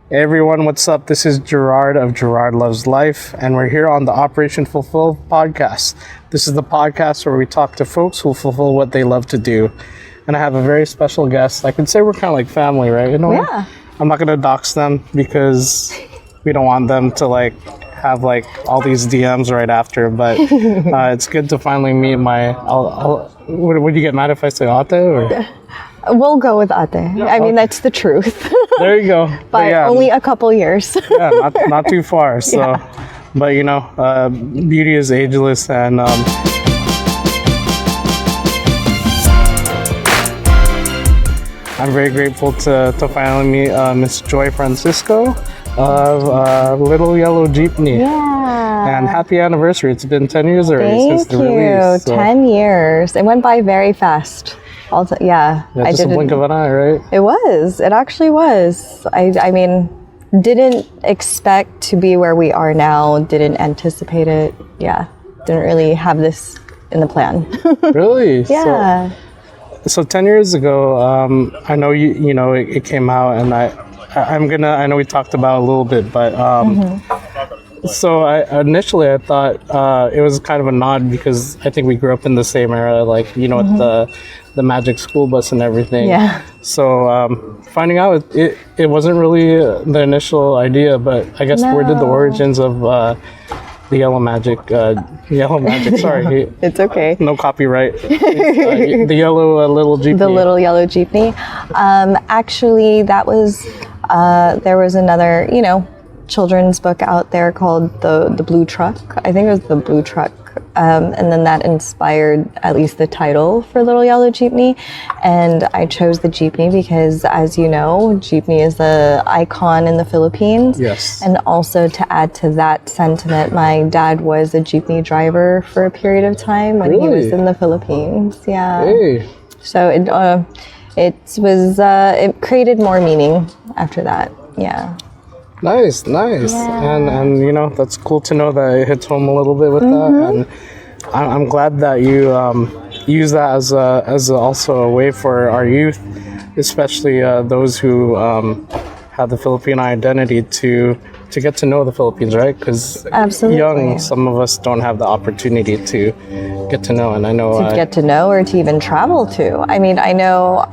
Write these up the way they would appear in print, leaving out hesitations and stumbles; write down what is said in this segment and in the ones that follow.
Hey everyone, what's up? This is Gerard of Gerard Loves Life, and we're here on the Operation Fulfill podcast. This is the podcast where we talk to folks who fulfill what they love to do. And I have a very special guest. I could say we're kind of like family, right? You know, yeah. I'm not going to dox them because we don't want them to have all these DMs right after, but it's good to finally meet would you get mad if I say Ate? Or? We'll go with Ate. I mean, that's the truth. There you go. But yeah, only a couple years. Yeah, not too far. So, yeah. But beauty is ageless, and I'm very grateful to finally meet Miss Joy Francisco of Little Yellow Jeepney. Yeah. And happy anniversary. It's been 10 years already since the release. Thank you. 10 years. It went by very fast. Yeah, just a blink of an eye, right? It was. It actually was. I mean, didn't expect to be where we are now. Didn't anticipate it. Yeah. Didn't really have this in the plan. Really? Yeah. So 10 years ago, I know it came out, and I know we talked about it a little bit, but so initially I thought it was kind of a nod because I think we grew up in the same era, with the Magic School Bus and everything. Yeah. So finding out it wasn't really the initial idea, but I guess where did the origins of the Yellow Magic, sorry. It's okay. No copyright. The Yellow Little Jeepney. The Little Yellow Jeepney. Actually, that was, there was another, children's book out there called the Blue Truck. I think it was the Blue Truck. And then that inspired at least the title for Little Yellow Jeepney. And I chose the jeepney because, as you know, jeepney is the icon in the Philippines. Yes. And also to add to that sentiment, my dad was a jeepney driver for a period of time when he was in the Philippines. Yeah. Hey. So it created more meaning after that. Yeah. Nice. Yeah. And that's cool to know that it hits home a little bit with that, and I'm glad that you use that as also a way for our youth, especially those who have the Filipino identity to get to know the Philippines, right? Because some of us don't have the opportunity to get to know, and I know get to know or to even travel to. I mean, I know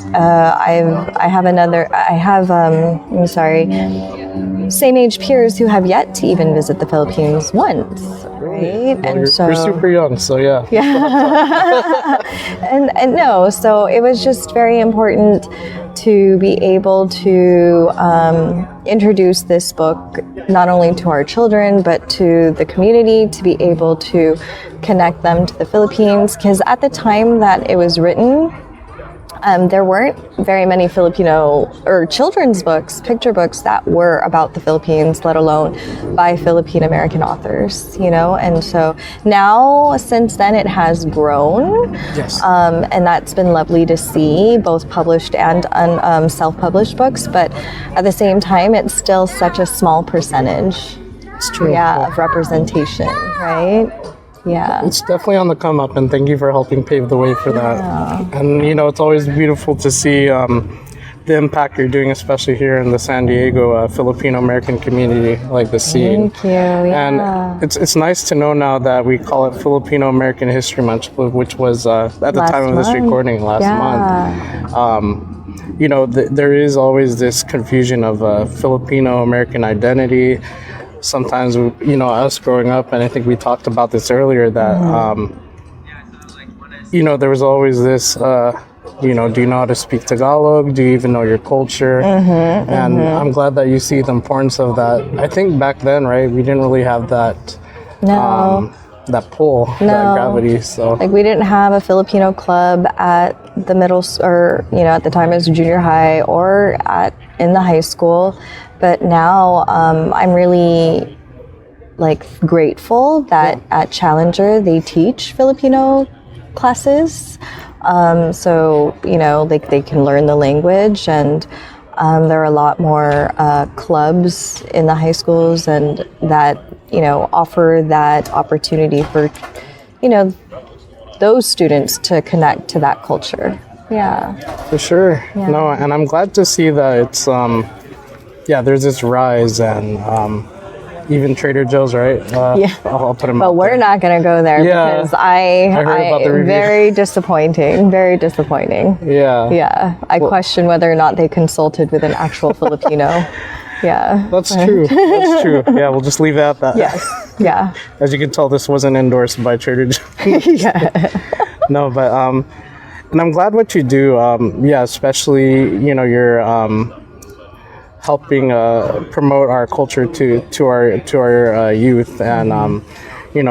same age peers who have yet to even visit the Philippines once, right? Well, you're super young, so yeah. Yeah. and no, so it was just very important to be able to introduce this book not only to our children but to the community, to be able to connect them to the Philippines, because at the time that it was written, there weren't very many Filipino or children's books, picture books that were about the Philippines, let alone by Filipino American authors, and so now since then it has grown. Yes. And that's been lovely to see, both published and self-published books, but at the same time it's still such a small percentage. It's true. Yeah, of representation, right? Yeah. It's definitely on the come up, and thank you for helping pave the way for that. And it's always beautiful to see the impact you're doing, especially here in the San Diego Filipino American community, like the scene. Thank you. Yeah. And it's nice to know now that we call it Filipino American History Month, which was at the time of this recording last month. There is always this confusion of Filipino American identity. Sometimes, us growing up, and I think we talked about this earlier, that, there was always this, do you know how to speak Tagalog? Do you even know your culture? And I'm glad that you see the importance of that. I think back then, right, we didn't really have that, that pull, that gravity. So, we didn't have a Filipino club at the at the time it was junior high or in the high school. But now I'm really grateful that at Challenger they teach Filipino classes, so they can learn the language, and there are a lot more clubs in the high schools and that offer that opportunity for those students to connect to that culture. Yeah, for sure. No, and I'm glad to see that it's there's this rise, and even Trader Joe's, right? Yeah. I'll put them But out we're there. not going to go there because I heard about the review. very disappointing. Very disappointing. Yeah. Yeah. I question whether or not they consulted with an actual Filipino. Yeah. That's true. That's true. Yeah, we'll just leave it at that. Yes. Yeah. As you can tell, this wasn't endorsed by Trader Joe's. Yeah. No, but and I'm glad what you do. Especially you're helping promote our culture to our youth, and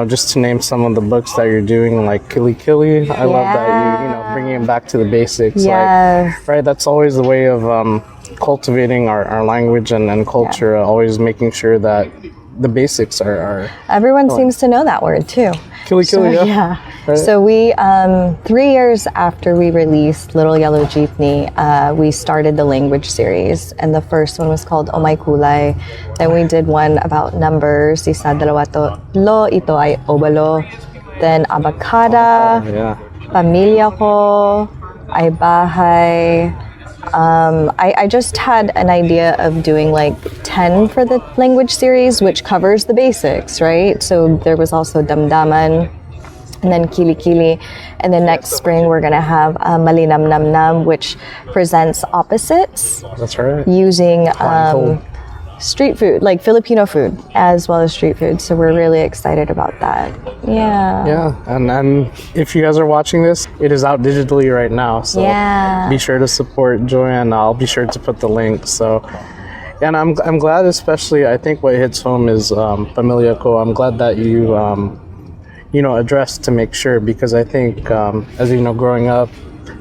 just to name some of the books that you're doing, like Kili-Kili. I love that you bringing it back to the basics. Yes. Like, right, that's always the way of cultivating our language and culture. Always making sure that the basics are Everyone seems to know that word too. Kili-Kili, So, yeah. Right. So we, 3 years after we released Little Yellow Jeepney, we started the language series, and the first one was called My Kulay. Then we did one about numbers, isa, dalawa, tatlo, ito, Ay Obalo. Then Abacada, Yeah. Pamilya ko, Ay Bahay. I just had an idea of doing like 10 for the language series, which covers the basics, right? So there was also Damdaman, and then Kili-Kili. And then next spring, we're going to have Malinam Nam Nam, which presents opposites That's right. using Blindfold. street food, like Filipino food, as well as street food. So we're really excited about that. Yeah. Yeah, and if you guys are watching this, it is out digitally right now. So Yeah. be sure to support Joy, and I'll be sure to put the link. So, and I'm glad, especially I think what hits home is Pamilya Ko. I'm glad that you addressed to make sure, because I think as you know, growing up,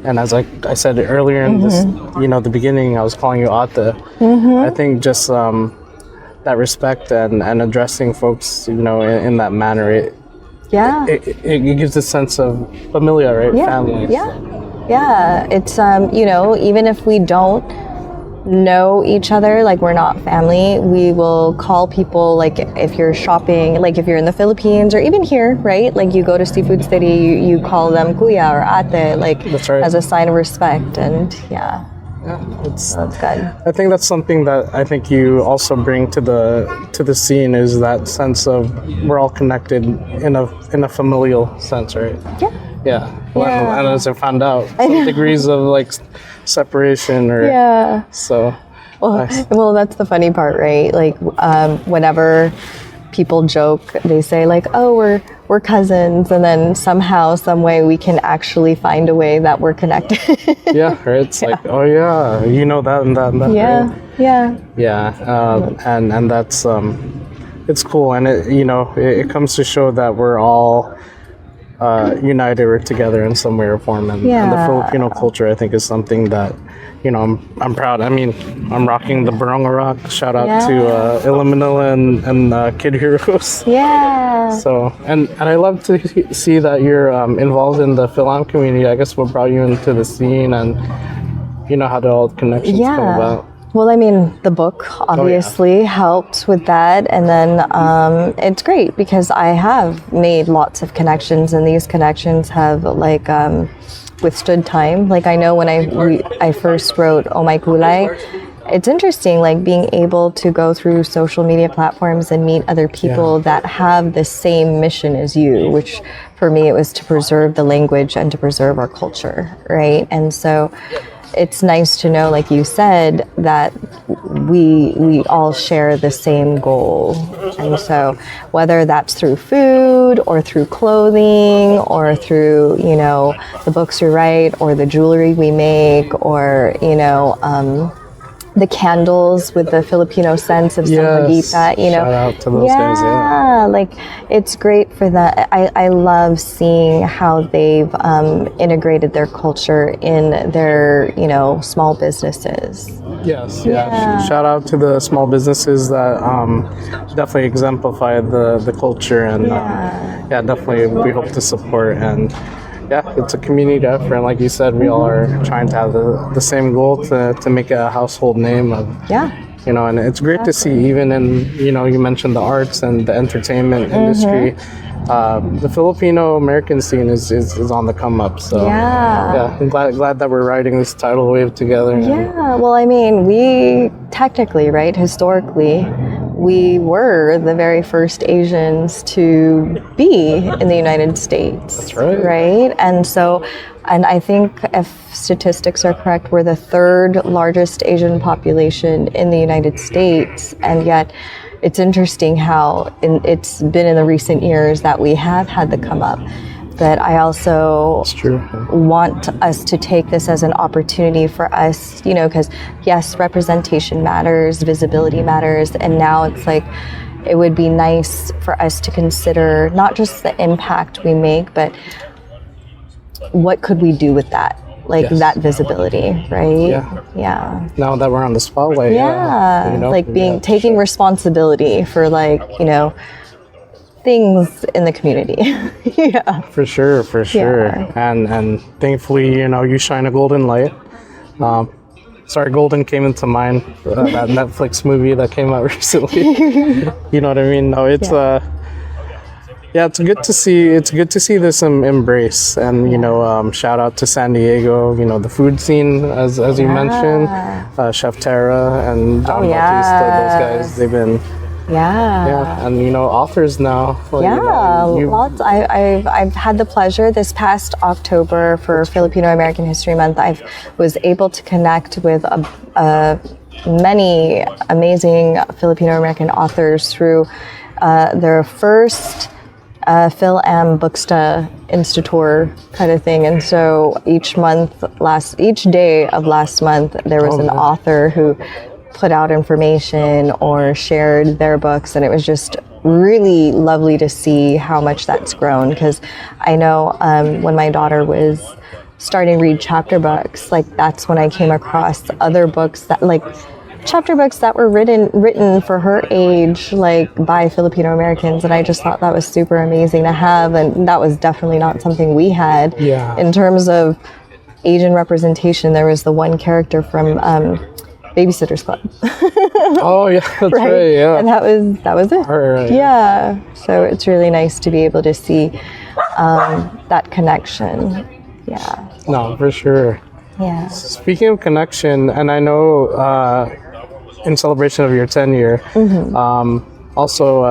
and as I said earlier in this, the beginning, I was calling you Ate. I think just that respect and addressing folks, in that manner, it gives a sense of familia, right? Yeah. Family. Yeah. It's even if we don't know each other, like we're not family, we will call people, like if you're shopping, like if you're in the Philippines or even here, right? Like you go to Seafood City, you call them kuya or ate, like That's right. as a sign of respect, and Yeah, it's. that's good. I think that's something that I think you also bring to the scene, is that sense of we're all connected in a familial sense, right? Yeah. Yeah. Yeah. And as I found out, some degrees of like separation, or Yeah. so. Well, that's the funny part, right? Like, whenever people joke, they say like, "Oh, we're cousins," and then somehow, some way, we can actually find a way that we're connected. Yeah, right. It's like, oh yeah, you know that and that and that. Yeah, Right? yeah, Yeah, and that's it's cool, and it comes to show that we're all united or together in some way or form, and the Yeah. Filipino culture, I think, is something that I'm proud. I mean, I'm rocking the Baronga Rock. Shout out to Illa Manila and Kid Heroes. yeah. So and I love to see that you're involved in the Philam community. I guess what brought you into the scene, and how did all the connections come about? Well, I mean, the book obviously helped with that. And then it's great because I have made lots of connections, and these connections have like withstood time. Like I know when I first wrote Oh My Kulay, it's interesting, like being able to go through social media platforms and meet other people that have the same mission as you, which for me, it was to preserve the language and to preserve our culture, right? And so it's nice to know, like you said, that we all share the same goal. And so whether that's through food or through clothing or through, the books we write or the jewelry we make or, the candles with the Filipino sense of Sambaguita, Shout out to those guys. Yeah. Like it's great for that. I love seeing how they've integrated their culture in their, small businesses. Yes, yeah. Shout out to the small businesses that definitely exemplify the culture, and definitely we hope to support. And it's a community effort, and like you said, we all are trying to have the same goal to make it a household name of And it's great to see, even in, you mentioned the arts and the entertainment industry. The Filipino American scene is on the come up. So yeah, I'm glad that we're riding this tidal wave together. Yeah, well, I mean, we technically, right, historically, we were the very first Asians to be in the United States. That's right. Right? And I think if statistics are correct, we're the third largest Asian population in the United States, and yet it's interesting how it's been in the recent years that we have had the come up. But I also want us to take this as an opportunity for us, because yes, representation matters, visibility matters, and now it's like it would be nice for us to consider not just the impact we make, but what could we do with that? Like that visibility, right? Yeah. Now that we're on the spotlight. Taking responsibility for things in the community. Yeah. For sure. And thankfully, you shine a golden light. Golden came into mind, that Netflix movie that came out recently. You know what I mean? No, it's it's good to see. It's good to see this embrace, and shout out to San Diego. The food scene, as you mentioned, Chef Tara and John Bautista. Those guys, they've been. And authors now. Lots. I've had the pleasure this past October for Filipino American History Month. I was able to connect with many amazing Filipino American authors through their first Phil Am Booksta Instatour kind of thing, and so each day of last month there was an author who put out information or shared their books, and it was just really lovely to see how much that's grown, because I know when my daughter was starting to read chapter books, that's when I came across other books that chapter books that were written for her age, by Filipino Americans, and I just thought that was super amazing to have, and that was definitely not something we had. In terms of Asian representation, there was the one character from Babysitter's Club. Oh yeah, that's right. Yeah, and that was it. Yeah, so it's really nice to be able to see that connection. Yeah. No, for sure. Yeah. Speaking of connection, and I know in celebration of your 10-year, also,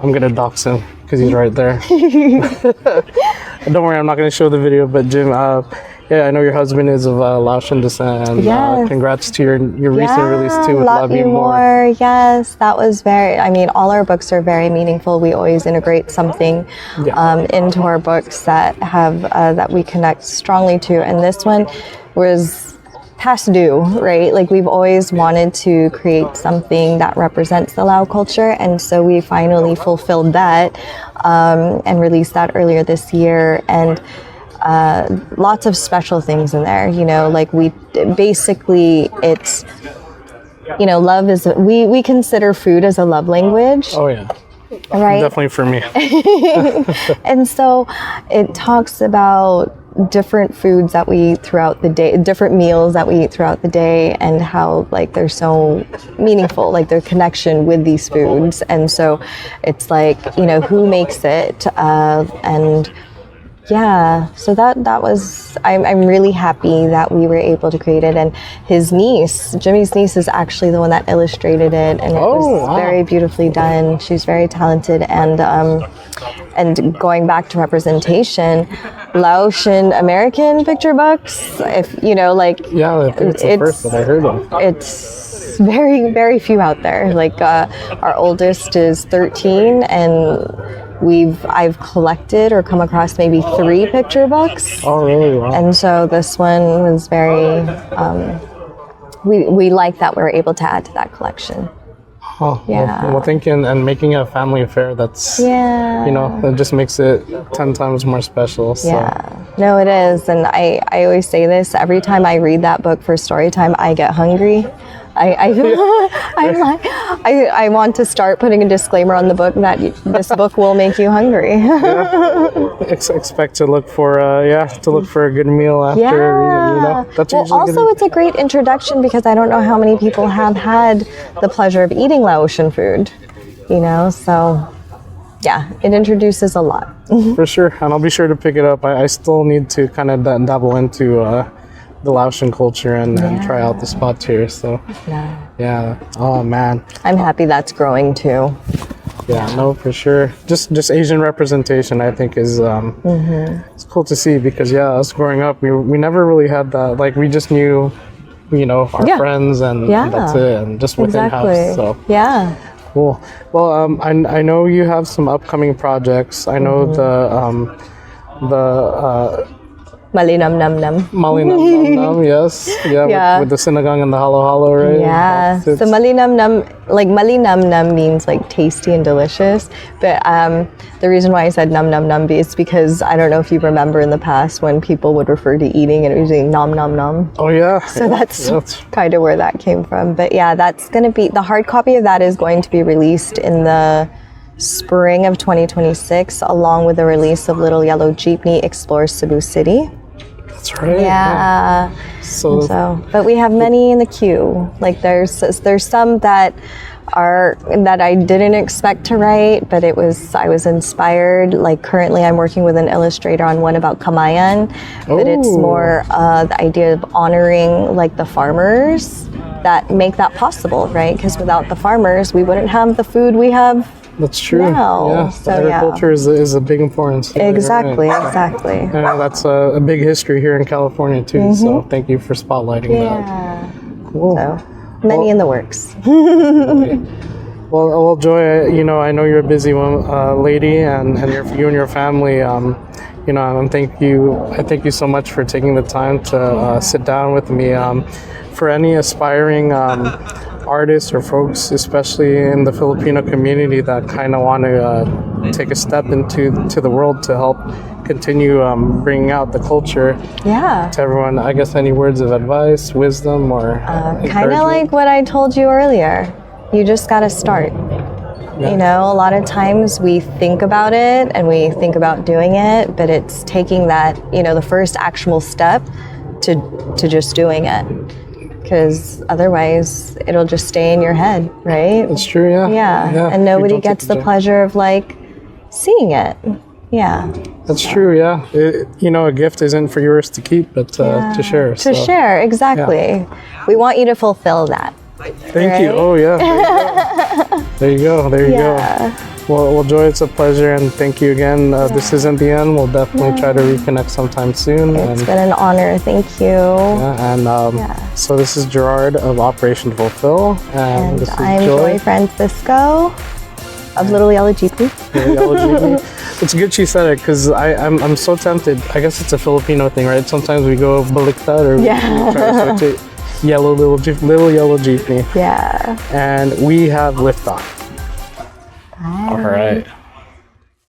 I'm gonna dox him because he's right there. Don't worry, I'm not gonna show the video, but Jim, I know your husband is of Laotian descent, and congrats to your recent release too with Love You More. Yes, that was all our books are very meaningful. We always integrate something into our books that have that we connect strongly to, and this one was past due, right? We've always wanted to create something that represents the Lao culture, and so we finally fulfilled that and released that earlier this year, and lots of special things in there. We basically, it's love is, we consider food as a love language. Oh yeah. Right? Definitely for me. And so it talks about different foods that we eat throughout the day, different meals that we eat throughout the day, and how they're so meaningful, their connection with these foods. And so it's who makes it, and so that was, I'm really happy that we were able to create it. And his niece, Jimmy's niece, is actually the one that illustrated it, and it was very beautifully done. She's very talented, and going back to representation, Laotian American picture books, if I think it's the first that I heard of. It's very, very few out there. Our oldest is 13, and I've collected or come across maybe 3 picture books. Oh, really? Wow. And so this one was very, we like that we're able to add to that collection. Oh, yeah. Well, thank you, and making it a family affair, that's, it just makes it 10 times more special. So. Yeah, no, it is. And I always say this, every time I read that book for story time, I get hungry. I'm like, I want to start putting a disclaimer on the book that this book will make you hungry. Expect to look for a good meal after. Yeah. That's Well, usually also it's a great introduction because I don't know how many people have had the pleasure of eating Laotian food. So yeah, it introduces a lot. for sure, and I'll be sure to pick it up. I still need to kind of dabble into the Laotian culture and try out the spots here. So yeah. Oh man. I'm happy that's growing too. Yeah, no, for sure. Just Asian representation, I think, is it's cool to see because us growing up, we never really had that. Like we just knew, our friends and that's it, and just within house. So yeah. Cool. Well, I know you have some upcoming projects. I know the Malinam nam nam. Malinam Nam, yes. Yeah. With the sinigang and the halo halo, right? Yeah. So malinam nam, malinam nam means like tasty and delicious. But the reason why I said nam nam nam is because I don't know if you remember in the past when people would refer to eating and it was saying nom nom nom. Oh yeah. So that's kind of where that came from. But yeah, that's going to be, the hard copy of that is going to be released in the spring of 2026 along with the release of Little Yellow Jeepney Explores Cebu City. That's right. Yeah. So, but we have many in the queue. Like there's some that I didn't expect to write, but I was inspired. Like currently I'm working with an illustrator on one about Kamayan, but it's more the idea of honoring like the farmers that make that possible, right? Because without the farmers, we wouldn't have the food we have. That's true. Now. Yeah, So, agriculture is a big importance. Exactly, Right. exactly. And that's a big history here in California too. So thank you for spotlighting that. Yeah. Cool. So many in the works. Well, Joy, I know you're a busy lady, and you and your family. I thank you so much for taking the time to sit down with me. For any aspiring artists or folks, especially in the Filipino community, that kind of want to take a step into the world to help continue bringing out the culture to everyone, I guess any words of advice, wisdom, or kind of like what I told you earlier. You just got to start. A lot of times we think about it and we think about doing it, but it's taking that, the first actual step to just doing it. Because otherwise it'll just stay in your head, right? It's true, yeah. And nobody gets the pleasure of seeing it. Yeah. That's true, yeah. A gift isn't for yours to keep, but to share. To share, exactly. Yeah. We want you to fulfill that. Thank you. Oh, yeah. There you go. There you go. Well, Joy, it's a pleasure, and thank you again. This isn't the end. We'll definitely try to reconnect sometime soon. It's been an honor. Thank you. So this is Gerard of Operation Fulfill, and this is I'm Joy Francisco of Little Yellow Jeepney. Yellow Jeepney. It's good she said it because I'm so tempted. I guess it's a Filipino thing, right? Sometimes we go baliktad or we try to switch it. Little Yellow Jeepney. Yeah. And we have liftoff. All right.